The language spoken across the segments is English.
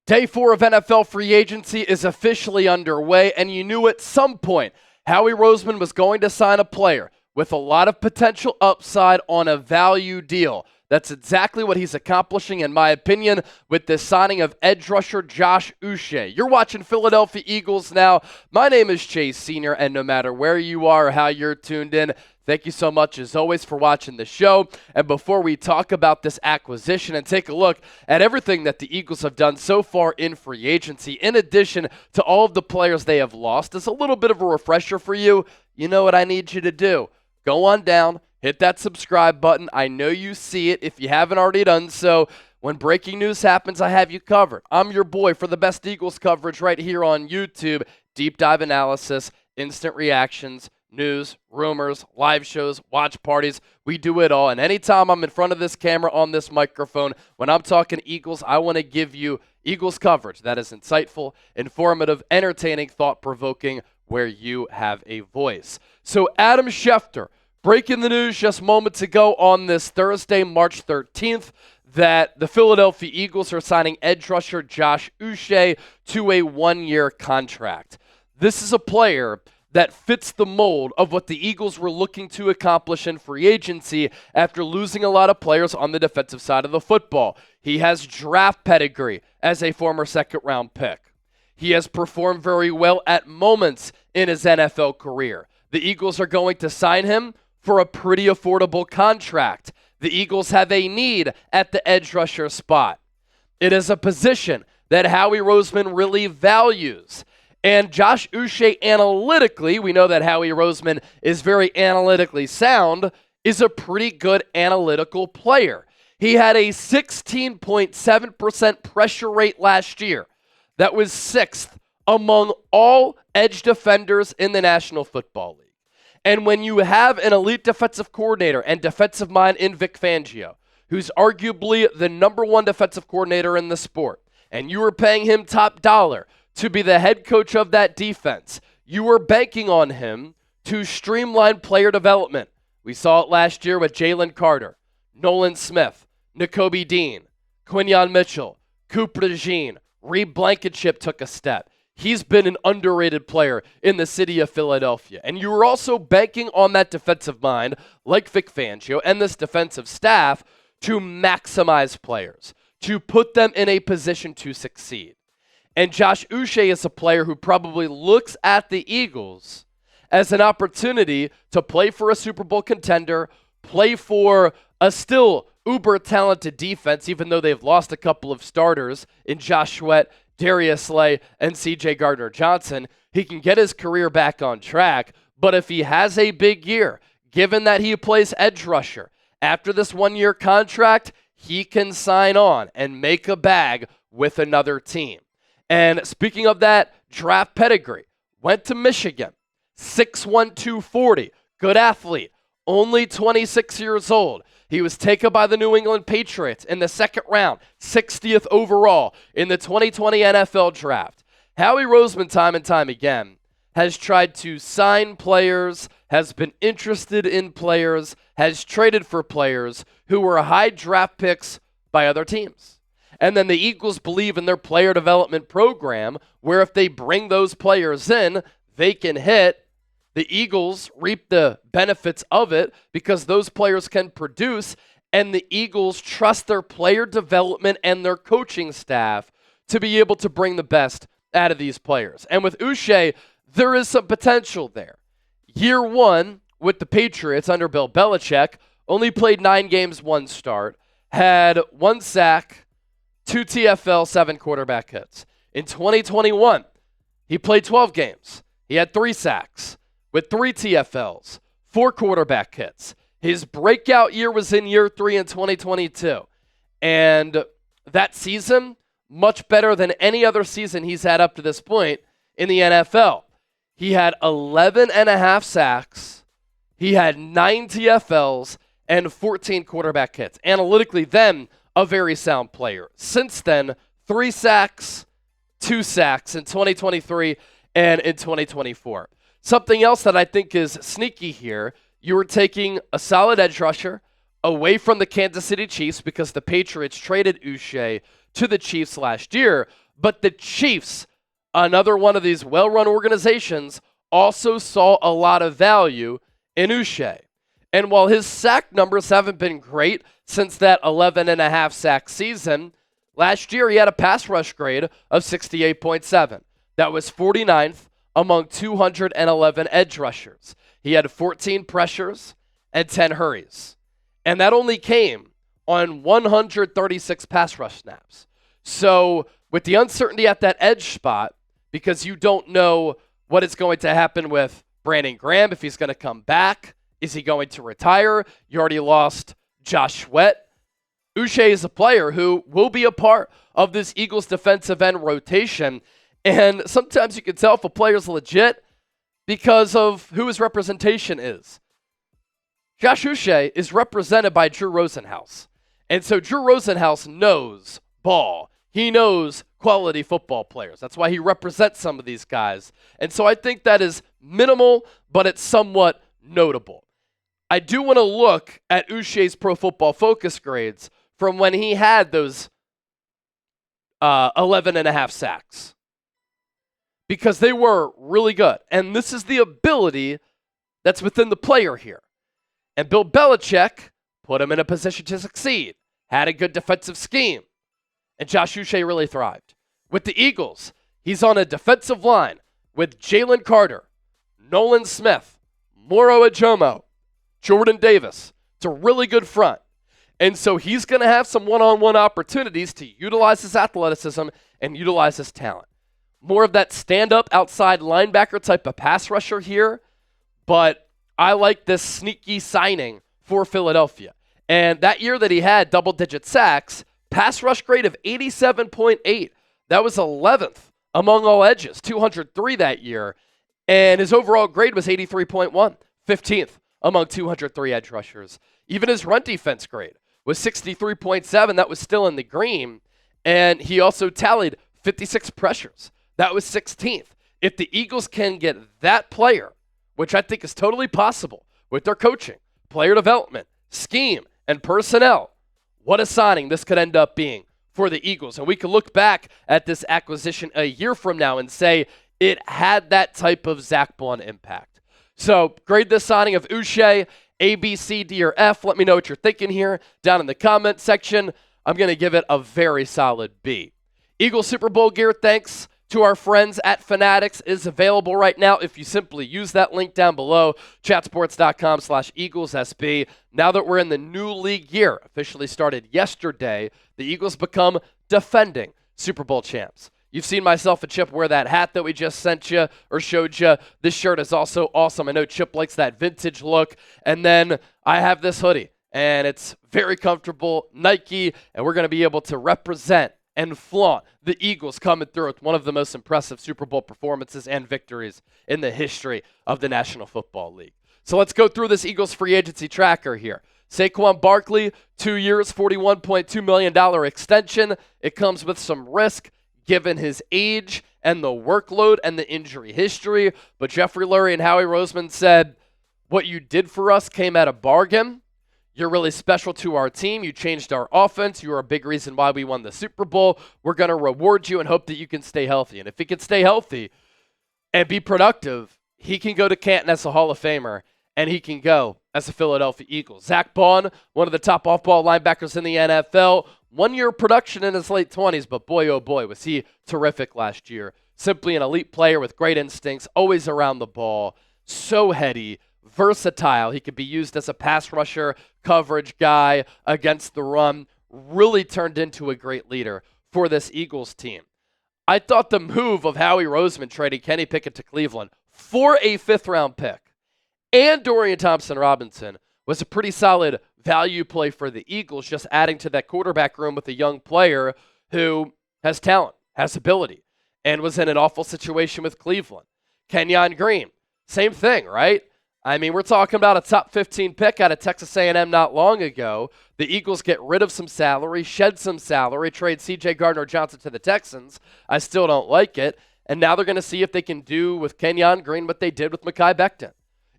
Day 4 of NFL free agency is officially underway, and you knew at some point Howie Roseman was going to sign a player with a lot of potential upside on a value deal. That's exactly what he's accomplishing, in my opinion, with the signing of edge rusher Josh Uche. You're watching Philadelphia Eagles now. My name is Chase Sr., and no matter where you are or how you're tuned in, thank you so much, as always, for watching the show. And before we talk about this acquisition and take a look at everything that the Eagles have done so far in free agency, in addition to all of the players they have lost, as a little bit of a refresher for you, you know what I need you to do. Go on down, hit that subscribe button. I know you see it if you haven't already done so. When breaking news happens, I have you covered. I'm your boy for the best Eagles coverage right here on YouTube. Deep dive analysis, instant reactions, news, rumors, live shows, watch parties. We do it all. And anytime I'm in front of this camera on this microphone, when I'm talking Eagles, I want to give you Eagles coverage that is insightful, informative, entertaining, thought-provoking, where you have a voice. So Adam Schefter, breaking the news just moments ago on this Thursday, March 13th, that the Philadelphia Eagles are signing edge rusher Josh Uche to a one-year contract. This is a player that fits the mold of what the Eagles were looking to accomplish in free agency after losing a lot of players on the defensive side of the football. He has draft pedigree as a former second-round pick. He has performed very well at moments in his NFL career. The Eagles are going to sign him for a pretty affordable contract. The Eagles have a need at the edge rusher spot. It is a position that Howie Roseman really values. And Josh Uche, analytically, we know that Howie Roseman is very analytically sound, is a pretty good analytical player. He had a 16.7% pressure rate last year. That was 6th among all edge defenders in the National Football League. And when you have an elite defensive coordinator and defensive mind in Vic Fangio, who's arguably the number one defensive coordinator in the sport, and you are paying him top dollar to be the head coach of that defense, you are banking on him to streamline player development. We saw it last year with Jalen Carter, Nolan Smith, Nakobe Dean, Quinyon Mitchell, Cooper DeJean. Reed Blankenship took a step. He's been an underrated player in the city of Philadelphia. And you were also banking on that defensive mind, like Vic Fangio and this defensive staff, to maximize players, to put them in a position to succeed. And Josh Uche is a player who probably looks at the Eagles as an opportunity to play for a Super Bowl contender, play for a still uber talented defense, even though they've lost a couple of starters in Josh Sweat, Darius Slay, and C.J. Gardner-Johnson. He can get his career back on track, but if he has a big year, given that he plays edge rusher, after this one-year contract, he can sign on and make a bag with another team. And speaking of that, draft pedigree, went to Michigan, 6'1", 240, good athlete, only 26 years old. He was taken by the New England Patriots in the second round, 60th overall in the 2020 NFL Draft. Howie Roseman, time and time again, has tried to sign players, has been interested in players, has traded for players who were high draft picks by other teams. And then the Eagles believe in their player development program, where if they bring those players in, they can hit. The Eagles reap the benefits of it because those players can produce, and the Eagles trust their player development and their coaching staff to be able to bring the best out of these players. And with Uche, there is some potential there. Year one with the Patriots under Bill Belichick, only played 9 games, 1 start, had 1 sack, 2 TFL, 7 quarterback hits. In 2021, he played 12 games. He had 3 sacks. With 3 TFLs, 4 quarterback hits. His breakout year was in year 3 in 2022. And that season, much better than any other season he's had up to this point in the NFL. He had 11.5 sacks. He had 9 TFLs and 14 quarterback hits. Analytically, then, a very sound player. Since then, 3 sacks, 2 sacks in 2023 and in 2024. Something else that I think is sneaky here, you were taking a solid edge rusher away from the Kansas City Chiefs because the Patriots traded Uche to the Chiefs last year, But the Chiefs, another one of these well-run organizations, also saw a lot of value in Uche. And while his sack numbers haven't been great since that 11.5 sack season, last year he had a pass rush grade of 68.7. That was 49th among 211 edge rushers. He had 14 pressures and 10 hurries. And that only came on 136 pass rush snaps. So with the uncertainty at that edge spot, because you don't know what is going to happen with Brandon Graham, if he's going to come back, is he going to retire? You already lost Josh Uche. Uche is a player who will be a part of this Eagles defensive end rotation. And sometimes you can tell if a player's legit because of who his representation is. Josh Uche is represented by Drew Rosenhaus. And so Drew Rosenhaus knows ball. He knows quality football players. That's why he represents some of these guys. And so I think that is minimal, but it's somewhat notable. I do want to look at Uche's Pro Football Focus grades from when he had those 11.5 sacks, because they were really good. And this is the ability that's within the player here. And Bill Belichick put him in a position to succeed, had a good defensive scheme, and Josh Uche really thrived. With the Eagles, he's on a defensive line with Jalen Carter, Nolan Smith, Moro Ajomo, Jordan Davis. It's a really good front. And so he's going to have some one-on-one opportunities to utilize his athleticism and utilize his talent. More of that stand-up outside linebacker type of pass rusher here, but I like this sneaky signing for Philadelphia. And that year that he had double-digit sacks, pass rush grade of 87.8. That was 11th among all edges, 203 that year. And his overall grade was 83.1, 15th among 203 edge rushers. Even his run defense grade was 63.7. That was still in the green. And he also tallied 56 pressures. That was 16th. If the Eagles can get that player, which I think is totally possible with their coaching, player development, scheme, and personnel, what a signing this could end up being for the Eagles. And we can look back at this acquisition a year from now and say it had that type of Zach Blunt impact. So grade this signing of Uche, A, B, C, D, or F. Let me know what you're thinking here down in the comment section. I'm going to give it a very solid B. Eagles Super Bowl gear, thanks to our friends at Fanatics, is available right now if you simply use that link down below, chatsports.com/EaglesSB. Now that we're in the new league year, officially started yesterday, the Eagles become defending Super Bowl champs. You've seen myself and Chip wear that hat that we just sent you or showed you. This shirt is also awesome. I know Chip likes that vintage look. And then I have this hoodie, and it's very comfortable, Nike, and we're going to be able to represent and flaunt the Eagles coming through with one of the most impressive Super Bowl performances and victories in the history of the National Football League. So let's go through this Eagles free agency tracker here. Saquon Barkley, 2 years, $41.2 million extension. It comes with some risk given his age and the workload and the injury history. But Jeffrey Lurie and Howie Roseman said, what you did for us came at a bargain. You're really special to our team. You changed our offense. You are a big reason why we won the Super Bowl. We're going to reward you and hope that you can stay healthy. And if he can stay healthy and be productive, he can go to Canton as a Hall of Famer, and he can go as a Philadelphia Eagle. Zach Bond, one of the top off-ball linebackers in the NFL, 1 year production in his late 20s, but boy, oh boy, was he terrific last year. Simply an elite player with great instincts, always around the ball, so heady, versatile. He could be used as a pass rusher, coverage guy against the run. Really turned into a great leader for this Eagles team. I thought the move of Howie Roseman trading Kenny Pickett to Cleveland for a 5th-round pick and Dorian Thompson-Robinson was a pretty solid value play for the Eagles, just adding to that quarterback room with a young player who has talent, has ability, and was in an awful situation with Cleveland. Kenyon Green, same thing, right? I mean, we're talking about a top 15 pick out of Texas A&M not long ago. The Eagles get rid of some salary, shed some salary, trade C.J. Gardner-Johnson to the Texans. I still don't like it. And now they're going to see if they can do with Kenyon Green what they did with Mekhi Becton.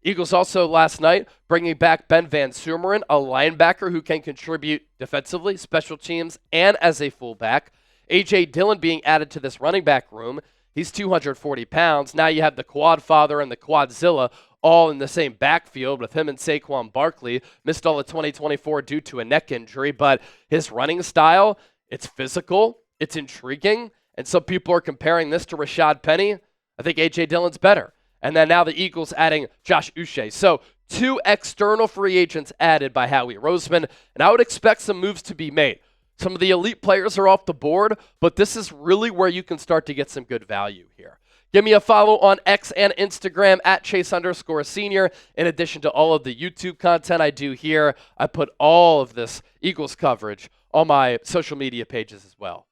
Eagles also last night bringing back Ben VanSumeren, a linebacker who can contribute defensively, special teams, and as a fullback. A.J. Dillon being added to this running back room. He's 240 pounds. Now you have the Quad Father and the Quadzilla all in the same backfield with him and Saquon Barkley. Missed all of 2024 due to a neck injury, but his running style, it's physical, it's intriguing, and some people are comparing this to Rashad Penny. I think A.J. Dillon's better. And then now the Eagles adding Josh Uche. So 2 external free agents added by Howie Roseman, and I would expect some moves to be made. Some of the elite players are off the board, but this is really where you can start to get some good value here. Give me a follow on X and Instagram at Chase_Senior. In addition to all of the YouTube content I do here, I put all of this Eagles coverage on my social media pages as well.